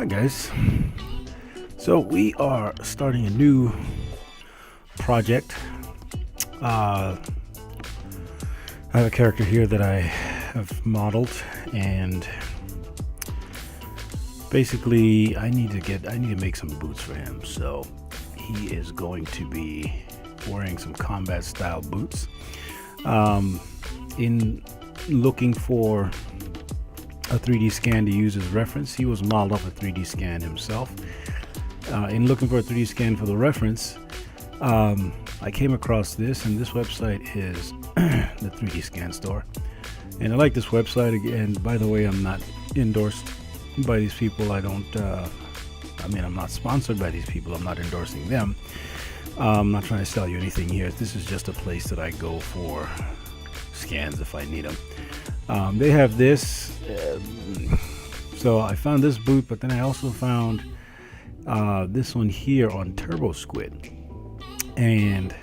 Hi guys. So we are starting a new project. I have a character here that I have modeled, and basically I need to make some boots for him. So he is going to be wearing some combat style boots. In looking for a 3D scan to use as reference, he was modeled up a 3D scan himself. In looking for a 3D scan for the reference, I came across this, and this website is the 3D scan store. And I like this website. Again, by the way, I'm not endorsed by these people. I'm not sponsored by these people. I'm not endorsing them. I'm not trying to sell you anything here. This is just a place that I go for scans if I need them. They have this. So I found this boot, but then I also found this one here on Turbo Squid. And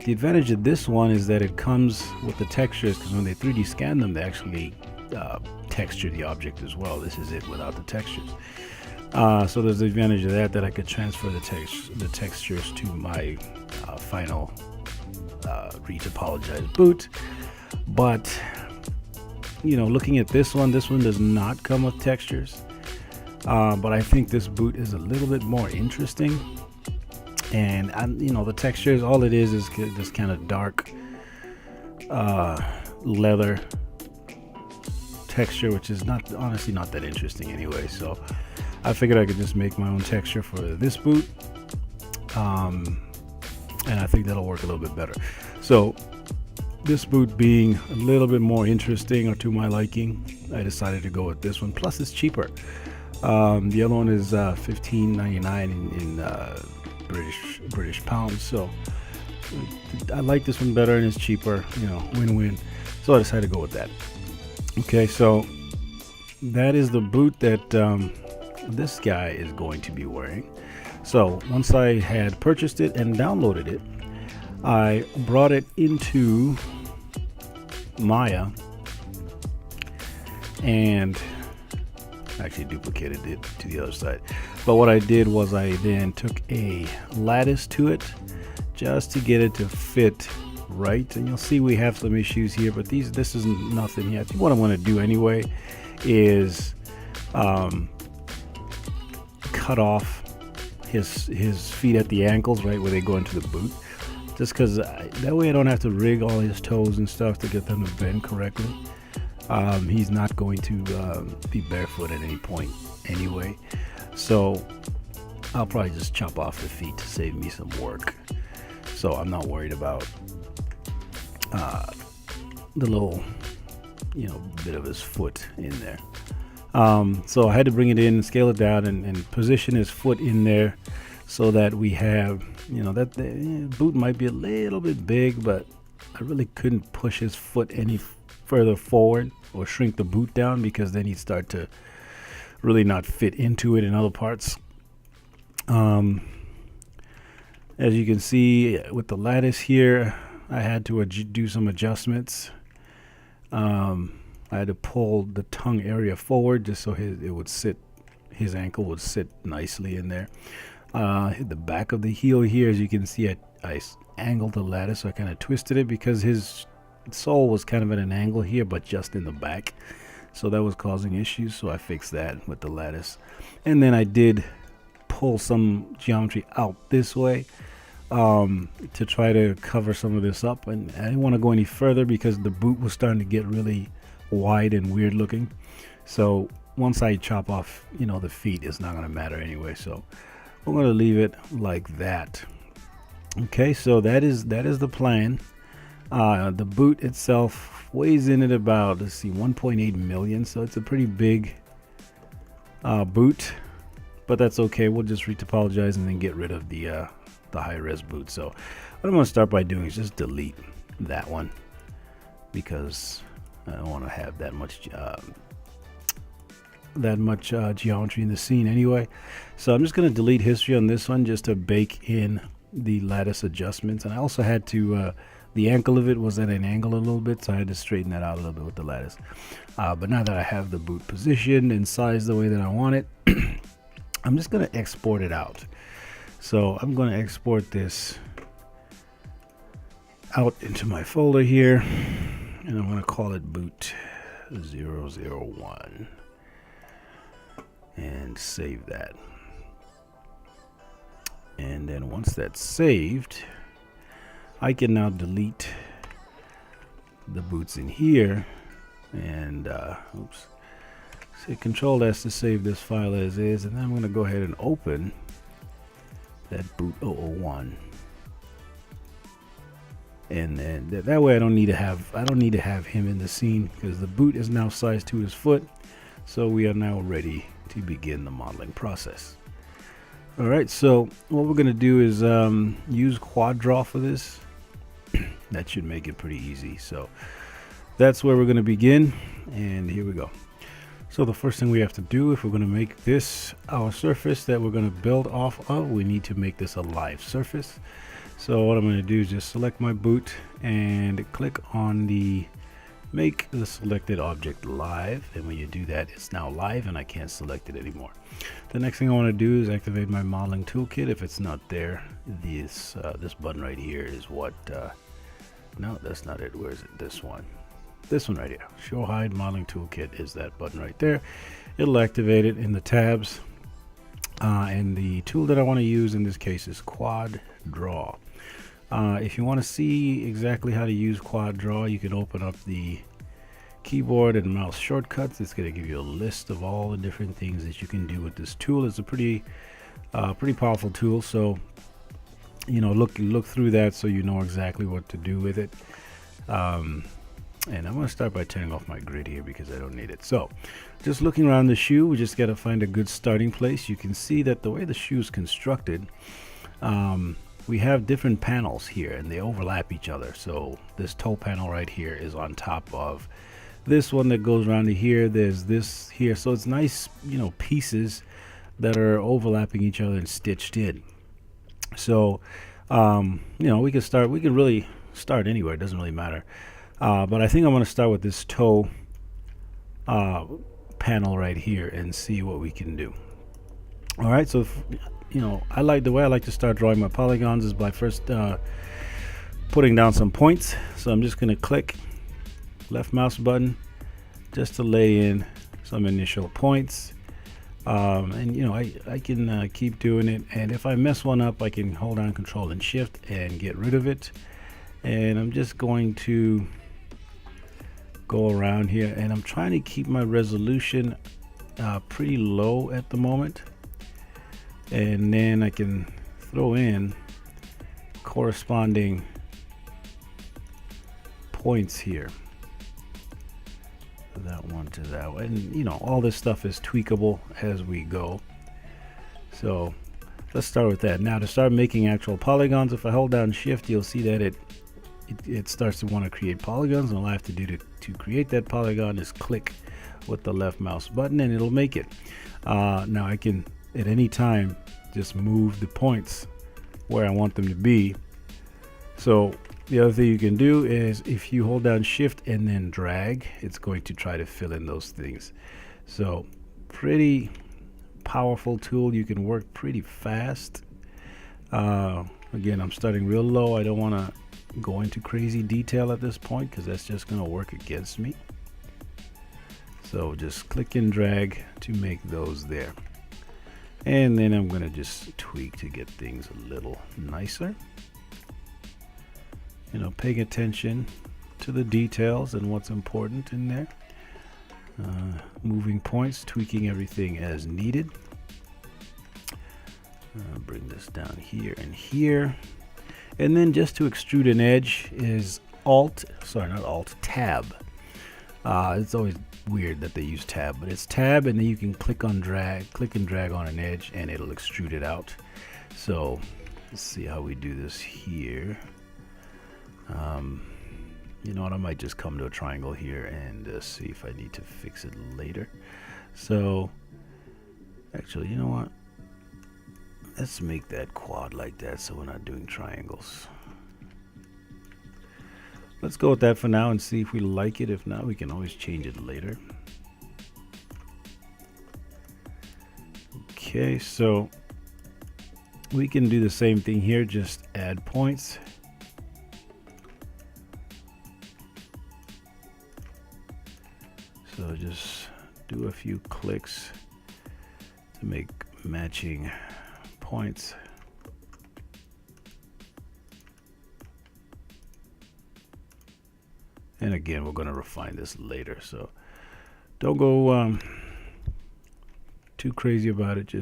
the advantage of this one is that it comes with the textures, because when they 3D scan them, they actually texture the object as well. This is it without the textures. So there's the advantage of that I could transfer the textures to my final retopologized boot. But looking at this one does not come with textures. But I think this boot is a little bit more interesting. And the textures, all it is this kind of dark leather texture, which is honestly not that interesting anyway. So I figured I could just make my own texture for this boot, and I think that'll work a little bit better. So this boot being a little bit more interesting or to my liking, I decided to go with this one. Plus it's cheaper. The other one is $15.99 in British pounds. So I like this one better, and it's cheaper. Win-win. So I decided to go with that. Okay, so that is the boot that this guy is going to be wearing. So once I had purchased it and downloaded it, I brought it into Maya and actually duplicated it to the other side. But what I did was I then took a lattice to it just to get it to fit right. And you'll see we have some issues here, but this is nothing yet. What I'm going to do anyway is cut off his feet at the ankles, right where they go into the boot, just because that way I don't have to rig all his toes and stuff to get them to bend correctly. He's not going to be barefoot at any point anyway, so I'll probably just chop off the feet to save me some work. So I'm not worried about the little bit of his foot in there. So I had to bring it in, scale it down, and position his foot in there so that we have, that the boot might be a little bit big, but I really couldn't push his foot any further forward or shrink the boot down, because then he'd start to really not fit into it in other parts. As you can see with the lattice here, I had to do some adjustments. I had to pull the tongue area forward just so his ankle would sit nicely in there. The back of the heel here, as you can see, I angled the lattice, so I kind of twisted it because his sole was kind of at an angle here, but just in the back, so that was causing issues. So I fixed that with the lattice, and then I did pull some geometry out this way to try to cover some of this up, and I didn't want to go any further because the boot was starting to get really wide and weird looking. So once I chop off the feet, it's not going to matter anyway, so we're going to leave it like that. Okay, so that is the plan. The boot itself weighs in at about 1.8 million, so it's a pretty big boot, but that's okay. We'll just retopologize and then get rid of the high-res boot. So what I'm going to start by doing is just delete that one, because I don't want to have that much geometry in the scene anyway. So I'm just going to delete history on this one just to bake in the lattice adjustments. And I also had to the ankle of it was at an angle a little bit, so I had to straighten that out a little bit with the lattice. But now that I have the boot positioned and sized the way that I want it, I'm just going to export it out. So I'm going to export this out into my folder here, and I'm going to call it boot 001 and save that. And then once that's saved, I can now delete the boots in here, and oops, say Control S to save this file as is, and then I'm going to go ahead and open that boot 001, and then that way I don't need to have him in the scene, because the boot is now sized to his foot. So we are now ready to begin the modeling process. All right, so what we're going to do is use quad draw for this. That should make it pretty easy. So that's where we're going to begin, and here we go. So the first thing we have to do, if we're going to make this our surface that we're going to build off of, we need to make this a live surface. So what I'm going to do is just select my boot and click on the make the selected object live, and when you do that, it's now live and I can't select it anymore. The next thing I want to do is activate my modeling toolkit. If it's not there, this button right here is what no, that's not it. Where is it? This one right here, show hide modeling toolkit, is that button right there. It'll activate it in the tabs, and the tool that I want to use in this case is quad draw. If you want to see exactly how to use quad draw, you can open up the keyboard and mouse shortcuts. It's going to give you a list of all the different things that you can do with this tool. It's a pretty powerful tool, so look through that so you know exactly what to do with it. And I'm going to start by turning off my grid here because I don't need it. So just looking around the shoe, we just got to find a good starting place. You can see that the way the shoe is constructed, we have different panels here and they overlap each other. So this toe panel right here is on top of this one that goes around to here. There's this here. So it's nice, pieces that are overlapping each other and stitched in. So, we can really start anywhere. It doesn't really matter. But I think I'm going to start with this toe panel right here and see what we can do. All right. So, I like the way I like to start drawing my polygons is by first putting down some points. So I'm just going to click left mouse button just to lay in some initial points. And I can keep doing it, and if I mess one up, I can hold down Control and Shift and get rid of it. And I'm just going to go around here, and I'm trying to keep my resolution pretty low at the moment, and then I can throw in corresponding points here. That one to that one, and all this stuff is tweakable as we go. So let's start with that. Now to start making actual polygons, if I hold down Shift, you'll see that it starts to want to create polygons, and all I have to do to create that polygon is click with the left mouse button and it'll make it. Now I can at any time just move the points where I want them to be. So the other thing you can do is if you hold down Shift and then drag, it's going to try to fill in those things. So pretty powerful tool. You can work pretty fast. Again, I'm starting real low. I don't want to go into crazy detail at this point because that's just going to work against me. So just click and drag to make those there. And then I'm going to just tweak to get things a little nicer. Paying attention to the details and what's important in there. Moving points, tweaking everything as needed. Bring this down here and here. And then just to extrude an edge is Tab. It's always weird that they use Tab, but it's Tab, and then you can click and drag on an edge and it'll extrude it out. So let's see how we do this here. You know what, I might just come to a triangle here and see if I need to fix it later. So actually, you know what, let's make that quad like that so we're not doing triangles. Let's go with that for now and see if we like it. If not, we can always change it later. Okay, so we can do the same thing here, just add points. So just do a few clicks to make matching points. And again, we're going to refine this later, so don't go too crazy about it.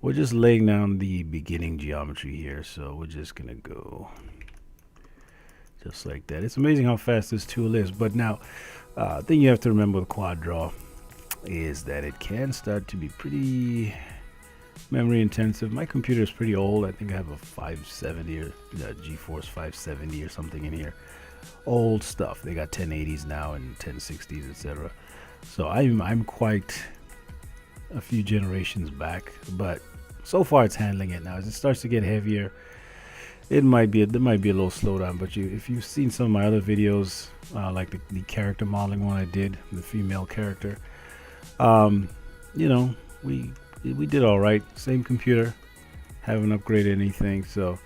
We're just laying down the beginning geometry here, so we're just going to go just like that. It's amazing how fast this tool is. But now, the thing you have to remember with Quad Draw is that it can start to be pretty memory intensive. My computer is pretty old. I think I have a 570 or GeForce 570 or something in here. Old stuff. They got 1080s now and 1060s, etc. So I'm quite a few generations back, but so far it's handling it. Now as it starts to get heavier, there might be a little slowdown. But if you've seen some of my other videos, like the character modeling one I did, the female character, you know, we did all right. Same computer, haven't upgraded anything, so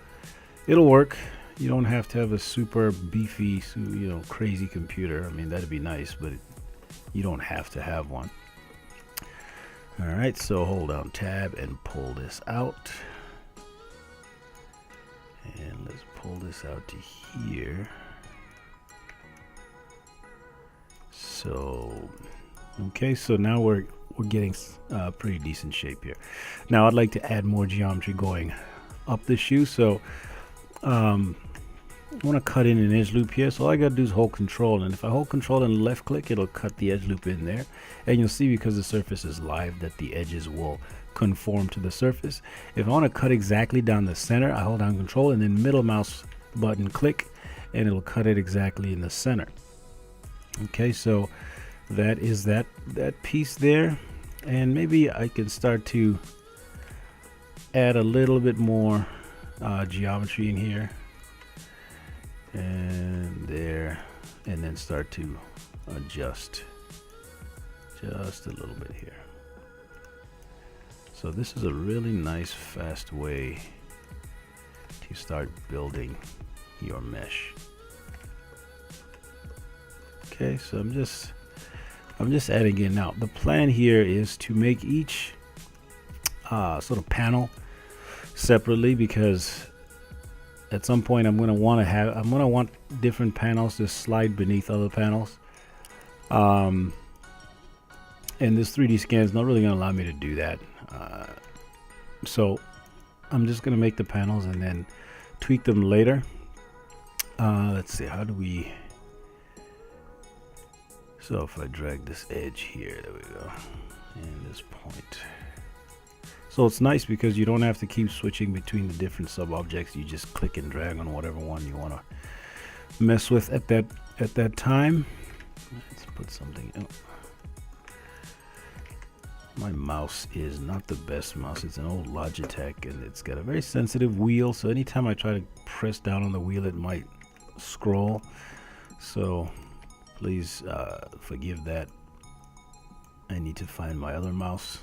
it'll work. You don't have to have a super beefy, you know, crazy computer. I mean, that'd be nice, but you don't have to have one. All right, so hold down tab and pull this out. And let's pull this out to here. So, okay, so now we're getting pretty decent shape here. Now I'd like to add more geometry going up the shoe. So I want to cut in an edge loop here, so all I gotta do is hold control, and if I hold control and left click, it'll cut the edge loop in there, and you'll see, because the surface is live, that the edges will conform to the surface. If I want to cut exactly down the center, I hold down control and then middle mouse button click, and it'll cut it exactly in the center. Okay, so that is that piece there, and maybe I can start to add a little bit more geometry in here and there, and then start to adjust just a little bit here. So this is a really nice fast way to start building your mesh. Okay, so I'm just adding in. Now the plan here is to make each sort of panel separately, because at some point I'm gonna want different panels to slide beneath other panels, and this 3D scan is not really gonna allow me to do that. So I'm just gonna make the panels and then tweak them later. Let's see, how do we, so if I drag this edge here, there we go, and this point. So it's nice because you don't have to keep switching between the different sub-objects. You just click and drag on whatever one you want to mess with at that time. Let's put something in. My mouse is not the best mouse. It's an old Logitech, and it's got a very sensitive wheel, so anytime I try to press down on the wheel, it might scroll. So please forgive that. I need to find my other mouse,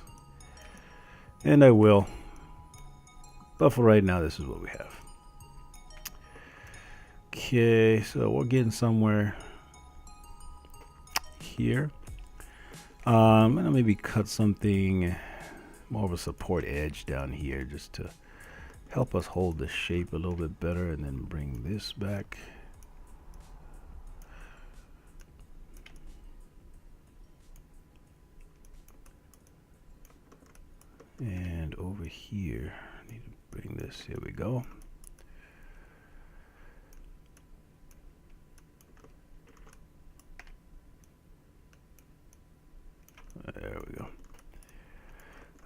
and I will. But for right now, this is what we have. Okay, so we're getting somewhere here. I'm gonna maybe cut something more of a support edge down here just to help us hold the shape a little bit better, and then bring this back. And over here, I need to bring this, here we go. There we go.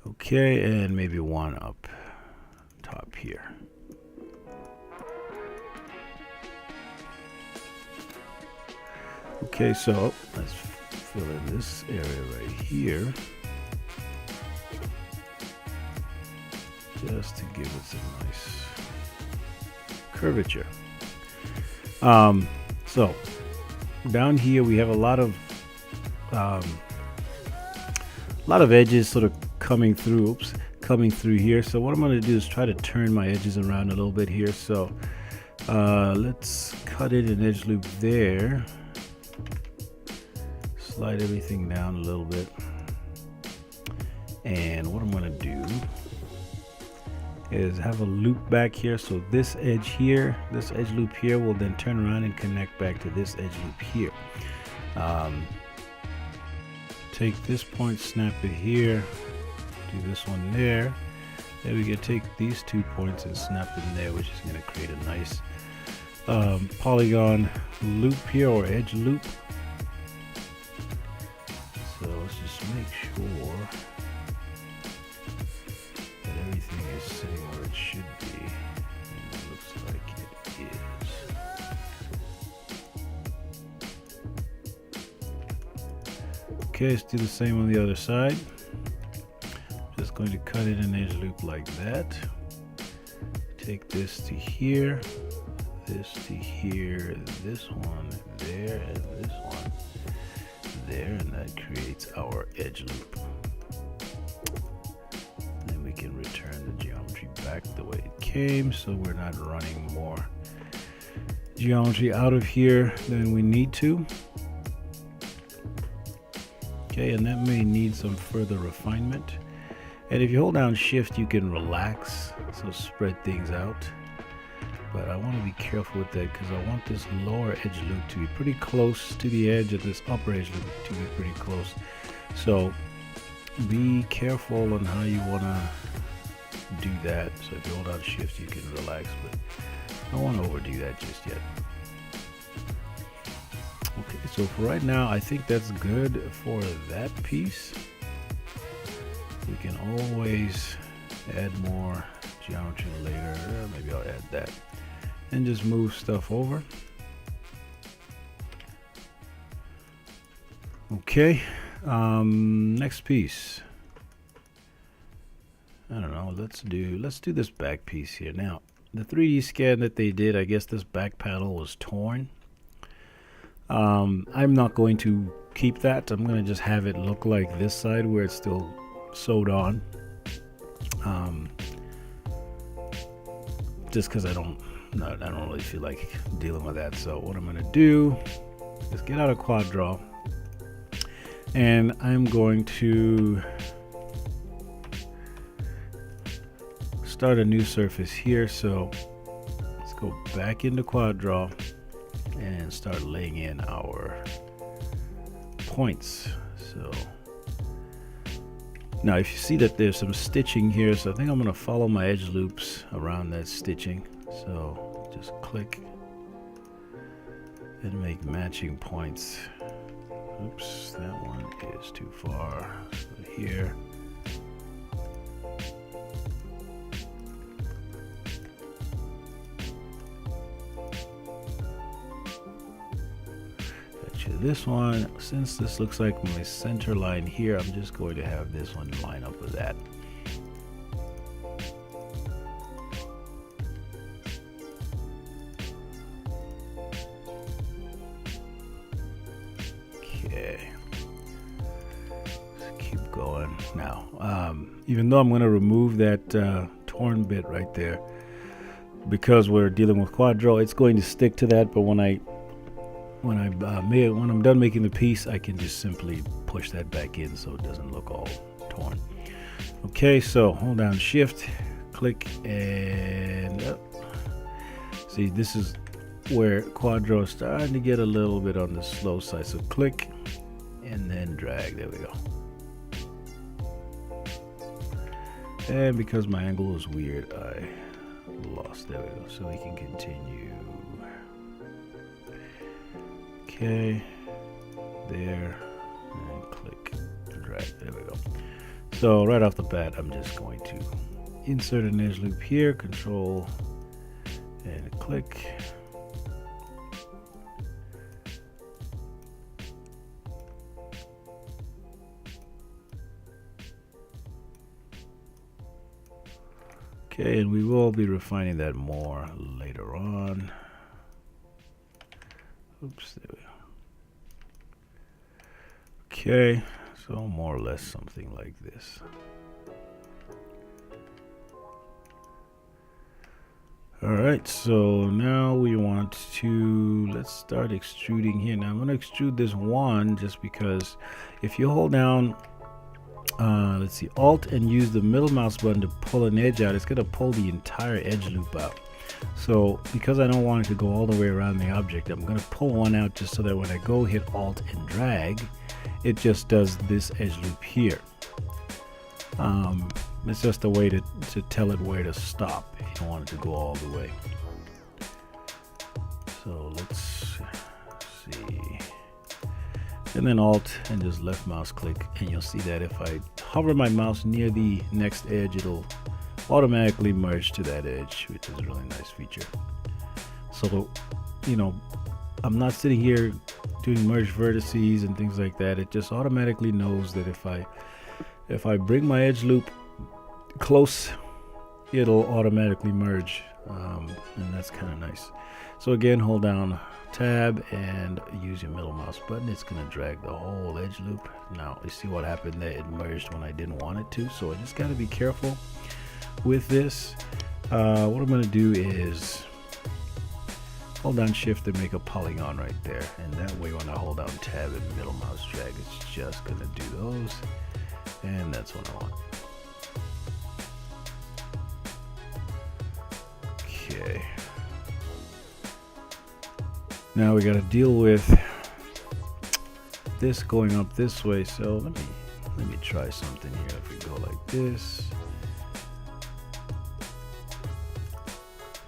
Okay, and maybe one up top here. Okay, so let's fill in this area right here, just to give it some nice curvature. So down here we have a lot of edges sort of coming through. Oops, coming through here. So what I'm going to do is try to turn my edges around a little bit here. So let's cut in an edge loop there. Slide everything down a little bit. And what I'm going to do is have a loop back here. So this edge here, this edge loop here will then turn around and connect back to this edge loop here. Take this point, snap it here, do this one there. Then we can take these 2 points and snap them there, which is going to create a nice polygon loop here, or edge loop. So let's just make sure that everything is sitting where it should be, and it looks like it is. Okay, let's do the same on the other side. Just going to cut in an edge loop like that. Take this to here, this to here, this one there, and this one there, and that creates our edge loop. Then we can return the geometry back the way it came, so we're not running more geometry out of here than we need to. Okay, and that may need some further refinement. And if you hold down shift, you can relax, so spread things out. But I want to be careful with that because I want this lower edge loop to be pretty close to the edge, and this upper edge loop to be pretty close. So be careful on how you want to do that. So if you hold down shift, you can relax, but I don't want to overdo that just yet. Okay, so for right now, I think that's good for that piece. We can always add more geometry later. Maybe I'll add that and just move stuff over. Okay, next piece. I don't know, let's do this back piece here. Now, the 3D scan that they did, I guess this back panel was torn. I'm not going to keep that. I'm going to just have it look like this side where it's still sewed on. Just because I don't really feel like dealing with that. So what I'm going to do is get out of quad draw, and I'm going to start a new surface here. So let's go back into quad draw and start laying in our points. So now if you see that there's some stitching here, so I think I'm going to follow my edge loops around that stitching. So just click and make matching points. Oops, that one is too far. So here. This one, since this looks like my center line here, I'm just going to have this one line up with that. Okay, let's keep going now. Even though I'm going to remove that torn bit right there, because we're dealing with quad draw, it's going to stick to that. But when I'm done making the piece, I can just simply push that back in so it doesn't look all torn. Okay, so hold down shift, click, and up. See, this is where quad draw is starting to get a little bit on the slow side. So click and then drag. There we go. And because my angle is weird, I lost. There we go. So we can continue. Okay, there, and click and drag. There we go. So right off the bat, I'm just going to insert an edge loop here, control and click. Okay, and we will be refining that more later on. Oops, there we go. Okay, so more or less something like this. All right, so now we want to, let's start extruding here. Now I'm going to extrude this one just because if you hold down, let's see, Alt and use the middle mouse button to pull an edge out, it's going to pull the entire edge loop out. So because I don't want it to go all the way around the object, I'm going to pull one out just so that when I go hit Alt and drag, it just does this edge loop here. It's just a way to tell it where to stop if you don't want it to go all the way. So let's see. And then Alt and just left mouse click, and you'll see that if I hover my mouse near the next edge, it'll automatically merge to that edge, which is a really nice feature. So, you know, I'm not sitting here doing merge vertices and things like that. It just automatically knows that if I bring my edge loop close, it'll automatically merge, and that's kind of nice. So again, hold down Tab and use your middle mouse button. It's going to drag the whole edge loop. Now you see what happened there, it merged when I didn't want it to, so I just got to be careful with this. What I'm going to do is hold down Shift to make a polygon right there, and that way when I hold down Tab and middle mouse drag, it's just going to do those, and that's what I want. Okay. Now we got to deal with this going up this way. So let me try something here. If we go like this,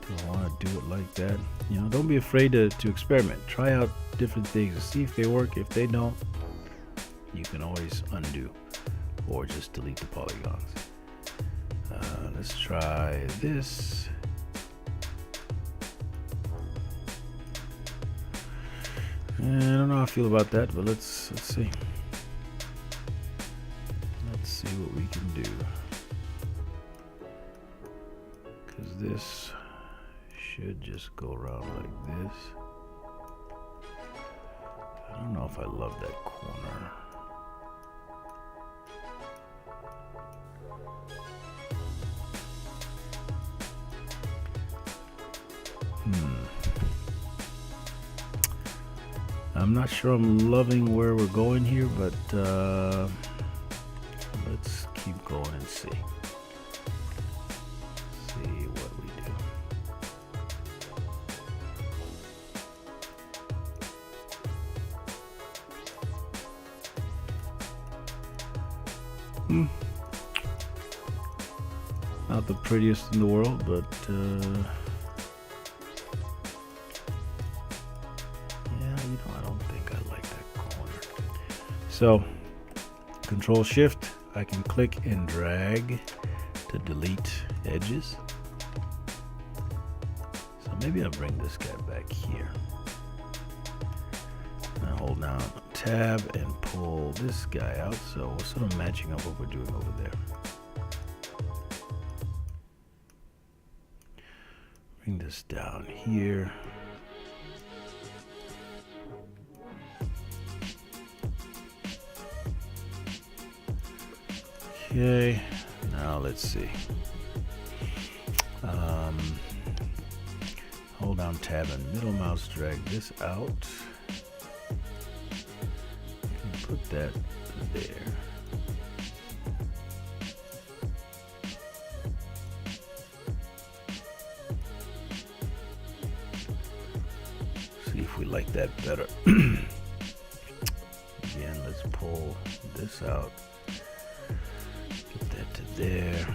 do I want to do it like that? You know, don't be afraid to experiment. Try out different things and see if they work. If they don't, you can always undo or just delete the polygons. Let's try this. I don't know how I feel about that, but let's see. Let's see what we can do. Because this should just go around like this. I don't know if I love that corner. I'm not sure I'm loving where we're going here, but let's keep going and see what we do. Not the prettiest in the world, but so Control Shift, I can click and drag to delete edges. So maybe I'll bring this guy back here. Now hold down Tab and pull this guy out, so we're sort of matching up what we're doing over there. Bring this down here. Okay, now let's see. Hold down Tab and middle mouse, drag this out. And put that there. See if we like that better. Again, let's pull this out. There.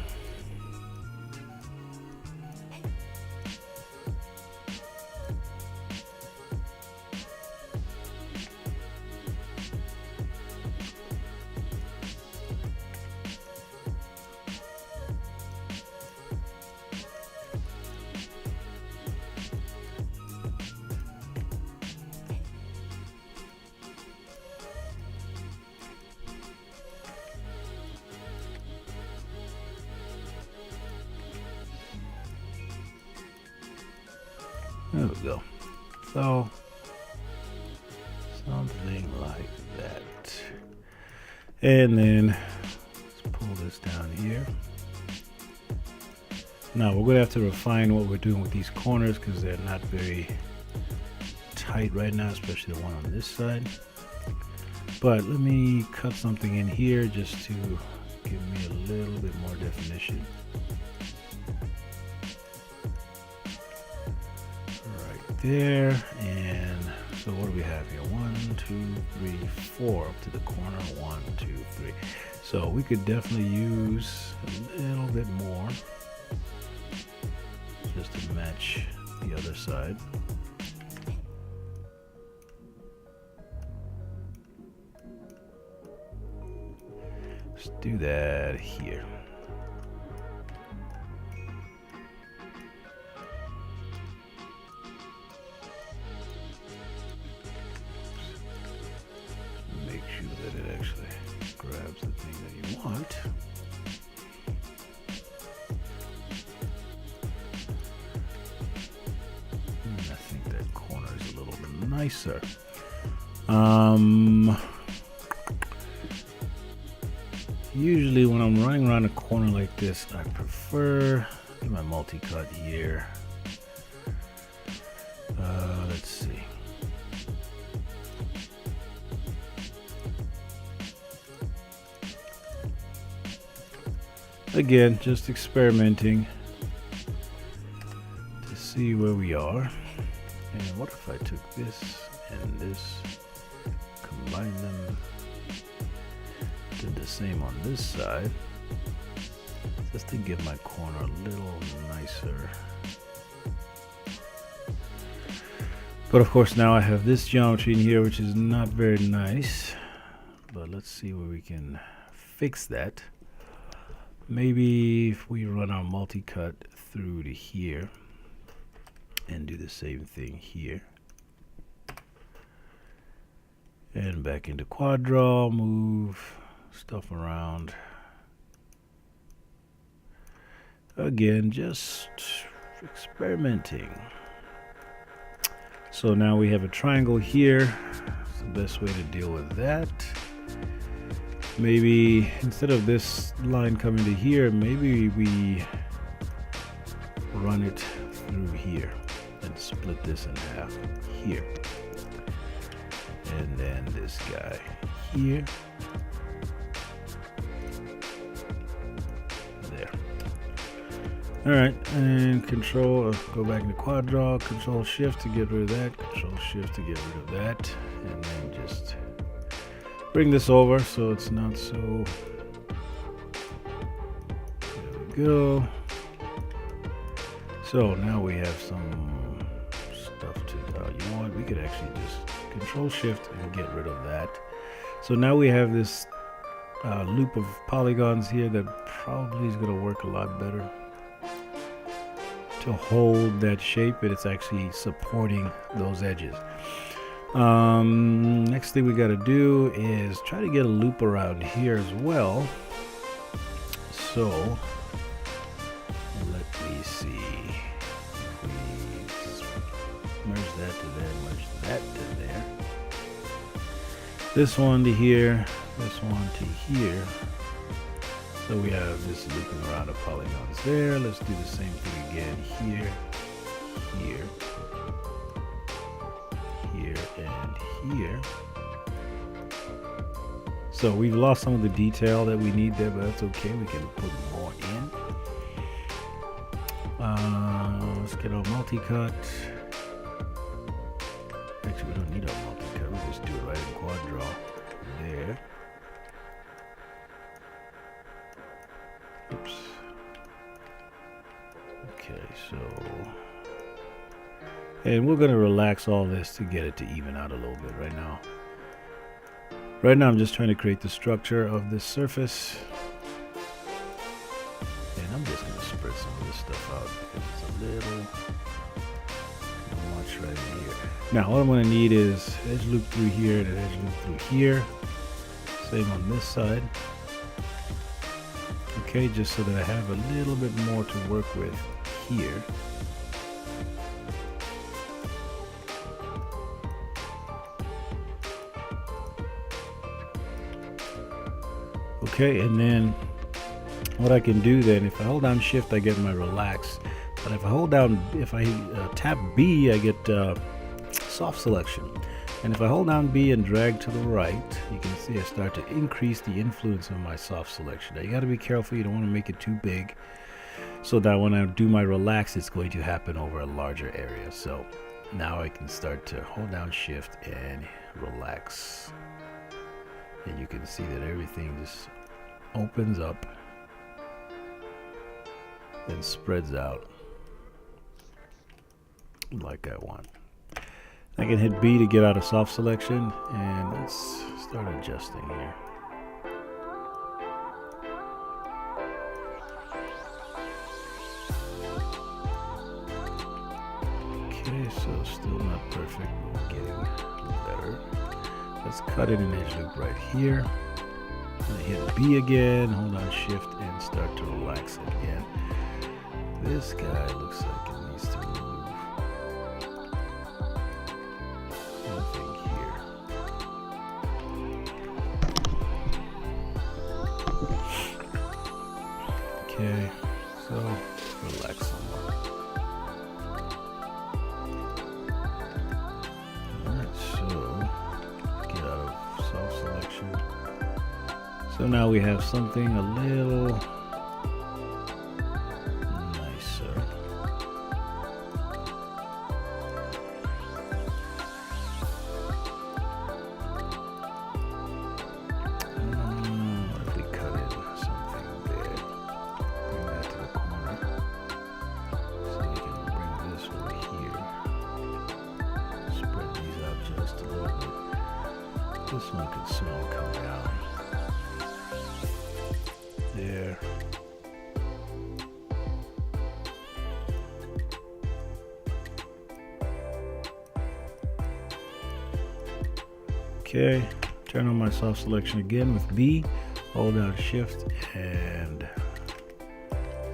There we go. So something like that. And then let's pull this down here. Now we're going to have to refine what we're doing with these corners because they're not very tight right now, especially the one on this side. But let me cut something in here just to give me a little bit more definition. Right there. And so what do we have here? 1, 2, 3, 4 up to the corner. 1, 2, 3. So we could definitely use a little bit more just to match the other side. Let's do that here. Make sure that it actually grabs the thing that you want. I think that corner is a little bit nicer. Usually when I'm running around a corner like this, I prefer my multi-cut here. Let's see. Again, just experimenting to see where we are. And what if I took this and this, combine them, did the same on this side, just to give my corner a little nicer. But of course now I have this geometry in here, which is not very nice. But let's see where we can fix that. Maybe if we run our multi-cut through to here and do the same thing here. And back into quad draw, move stuff around. Again, just experimenting. So now we have a triangle here. It's the best way to deal with that. Maybe instead of this line coming to here, maybe we run it through here and split this in half here. And then this guy here. There. All right, and control, go back into quad draw, control shift to get rid of that, control shift to get rid of that, and then just bring this over so it's not so, there we go. So now we have some stuff to, you know what, we could actually just control shift and get rid of that. So now we have this loop of polygons here that probably is going to work a lot better to hold that shape, and it's actually supporting those edges. Next thing we got to do is try to get a loop around here as well. So let me see. Merge that to there, merge that to there. This one to here, this one to here. So we have this looping around the polygons there. Let's do the same thing again here, here, here, and here. So we've lost some of the detail that we need there, but that's okay. We can put more in. Let's get our multi-cut. Actually, we don't need our multi-cut. We just do it right in quad draw. There. Oops. Okay, so, and we're going to relax all this to get it to even out a little bit right now. Right now I'm just trying to create the structure of this surface. And I'm just going to spread some of this stuff out because it's a little much right here. Now what I'm going to need is edge loop through here and an edge loop through here. Same on this side. Okay, just so that I have a little bit more to work with here. Okay, and then what I can do then, if I hold down shift, I get my relax. But if I hold down, if I tap B, I get soft selection. And if I hold down B and drag to the right, you can see I start to increase the influence of my soft selection. Now you got to be careful, you don't want to make it too big, so that when I do my relax, it's going to happen over a larger area. So now I can start to hold down shift and relax. And you can see that everything just opens up and spreads out like I want. I can hit B to get out of soft selection, and let's start adjusting here. Okay, so still not perfect, but we're getting better. Let's cut it in edge loop right here. I hit B again, hold on shift, and start to relax again. This guy looks like it needs to move something here. Okay, so relax some more. Alright, so get out of soft selection. So now we have something a little nicer. What if we cut in something there? Bring that to the corner. So we can bring this over here. Spread these out just a little bit. This one could soon come down. There. Okay, turn on my soft selection again with B, hold down shift, and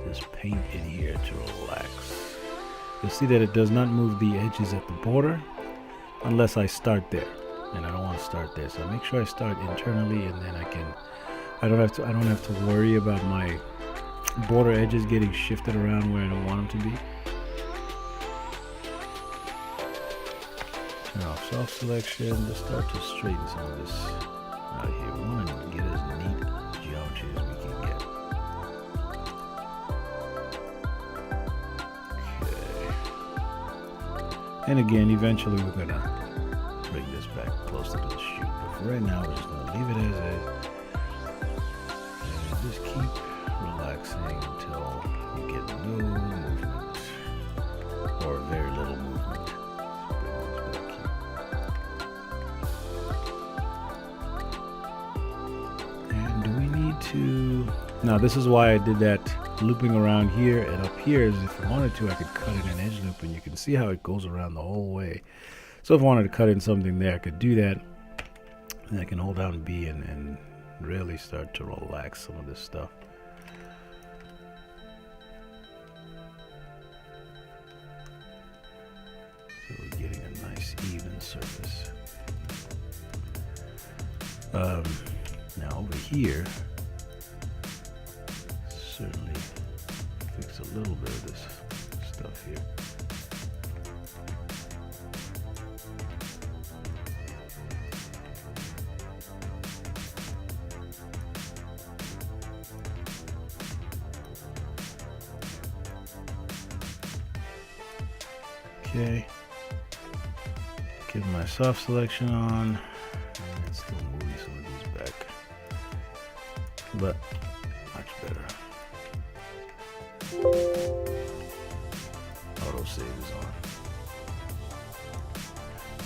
just paint in here to relax. You'll see that it does not move the edges at the border unless I start there, and I don't want to start there, so make sure I start internally, and then I don't have to worry about my border edges getting shifted around where I don't want them to be. Turn off soft selection, just start to straighten some of this out here. We want to get as neat geometry as we can get. Okay. And again, eventually we're gonna bring this back closer to the shoot. But for right now, we're just gonna leave it as is. Just keep relaxing until you get no movement or very little movement. Let's bring this back here. And do we need to... Now this is why I did that looping around here and up here, is if I wanted to I could cut in an edge loop, and you can see how it goes around the whole way. So if I wanted to cut in something there, I could do that, and I can hold down B and really start to relax some of this stuff. So we're getting a nice even surface. Now over here, certainly fix a little bit of this stuff here. Okay, get my soft selection on, and it's still moving some of these back, but much better. Auto save is on,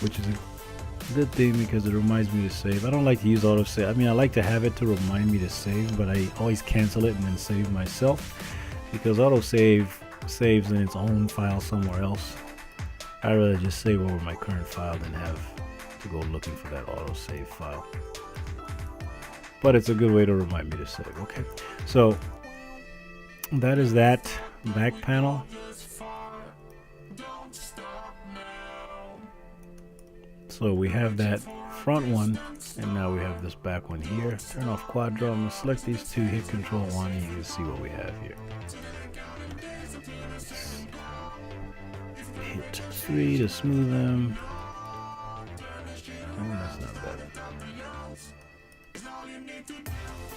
which is a good thing because it reminds me to save. I don't like to use auto save. I mean, I like to have it to remind me to save, but I always cancel it and then save myself, because auto save saves in its own file somewhere else. I'd rather just save over my current file than have to go looking for that auto save file. But it's a good way to remind me to save. Okay, so that is that back panel. So we have that front one, and now we have this back one here. Turn off quad drum, select these two, hit control 1, and you can see what we have here. Hit 3 to smooth them. Oh, that's not bad.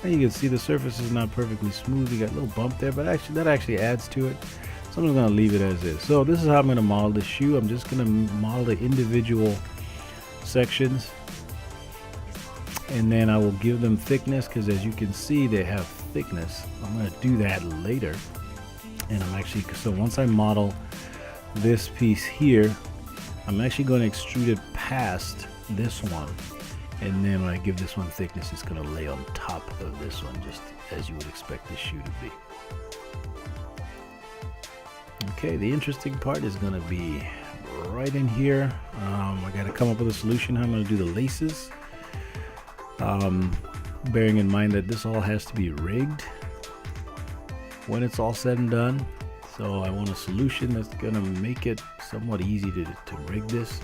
And you can see the surface is not perfectly smooth. You got a little bump there, but actually that actually adds to it. So I'm just going to leave it as is. So this is how I'm going to model the shoe. I'm just going to model the individual sections, and then I will give them thickness, because as you can see they have thickness. I'm going to do that later, and I'm actually, so once I model this piece here, I'm actually going to extrude it past this one, and then when I give this one thickness, it's going to lay on top of this one, just as you would expect the shoe to be. Okay, the interesting part is going to be right in here. I got to come up with a solution how I'm going to do the laces, bearing in mind that this all has to be rigged when it's all said and done. So I want a solution that's going to make it somewhat easy to rig this.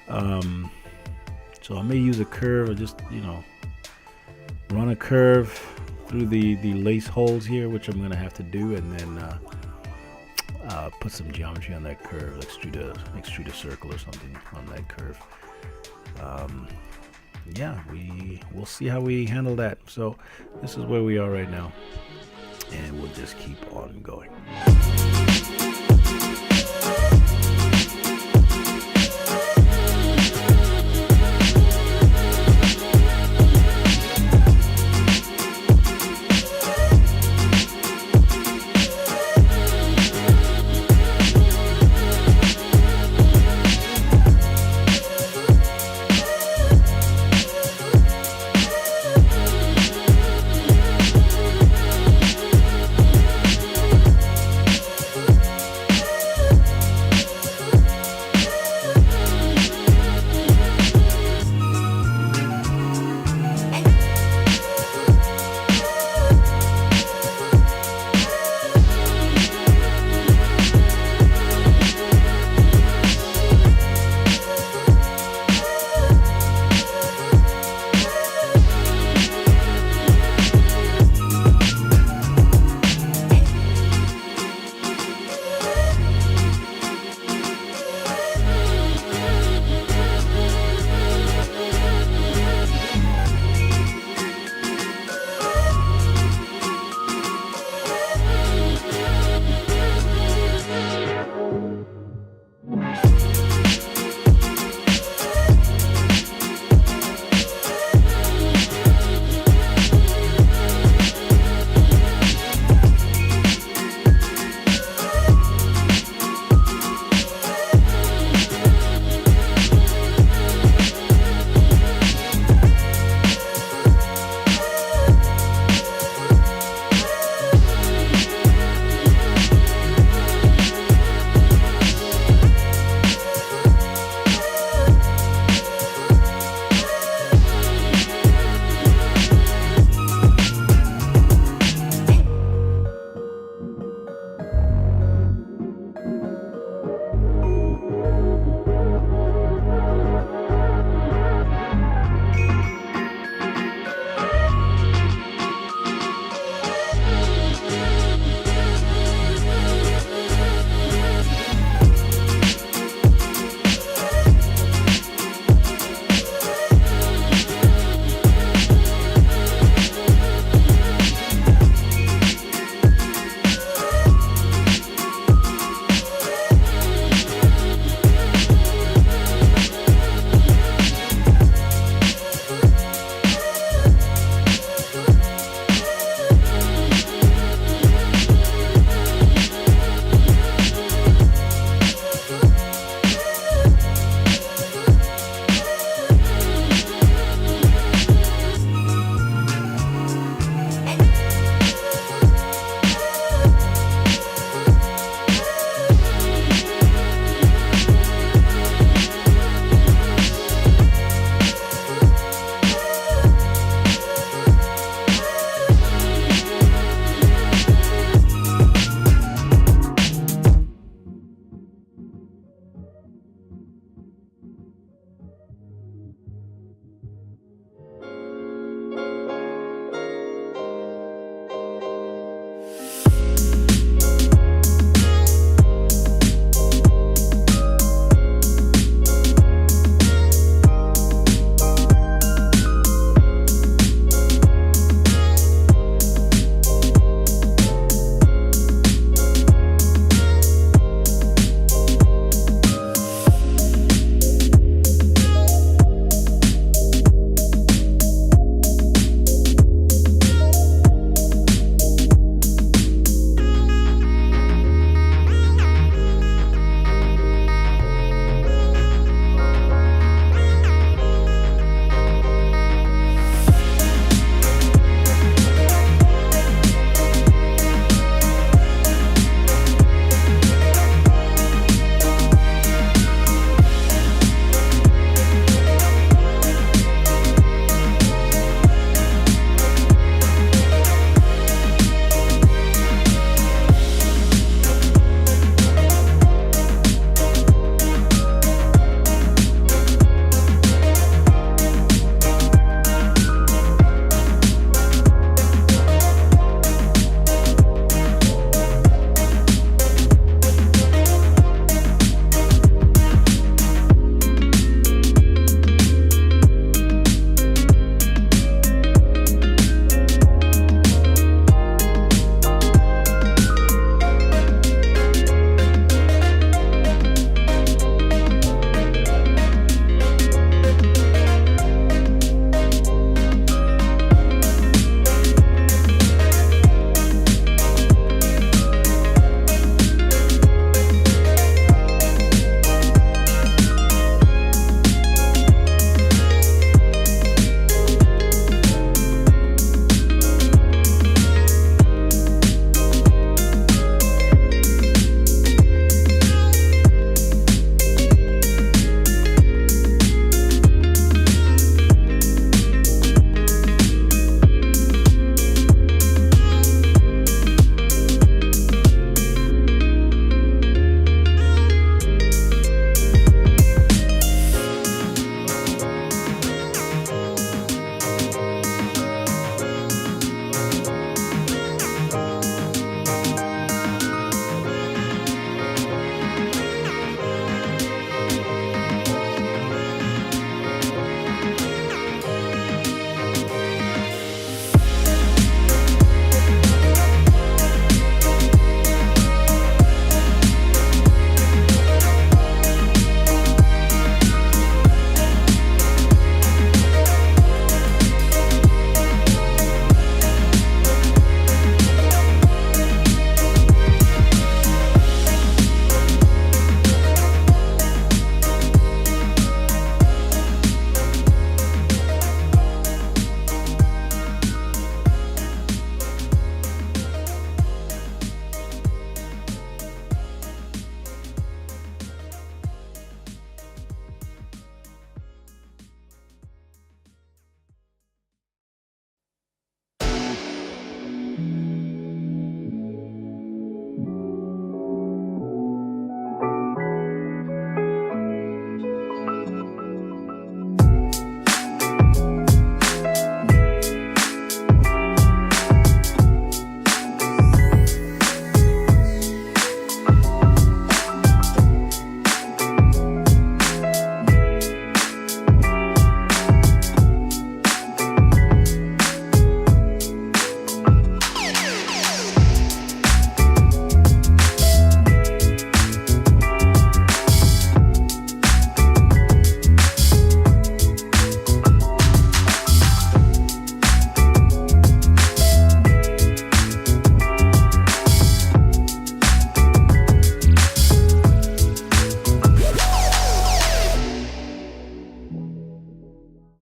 So I may use a curve, or just, you know, run a curve through the lace holes here, which I'm going to have to do, and then put some geometry on that curve, extrude a circle or something on that curve. Yeah, we'll see how we handle that. So this is where we are right now, and we'll just keep on going.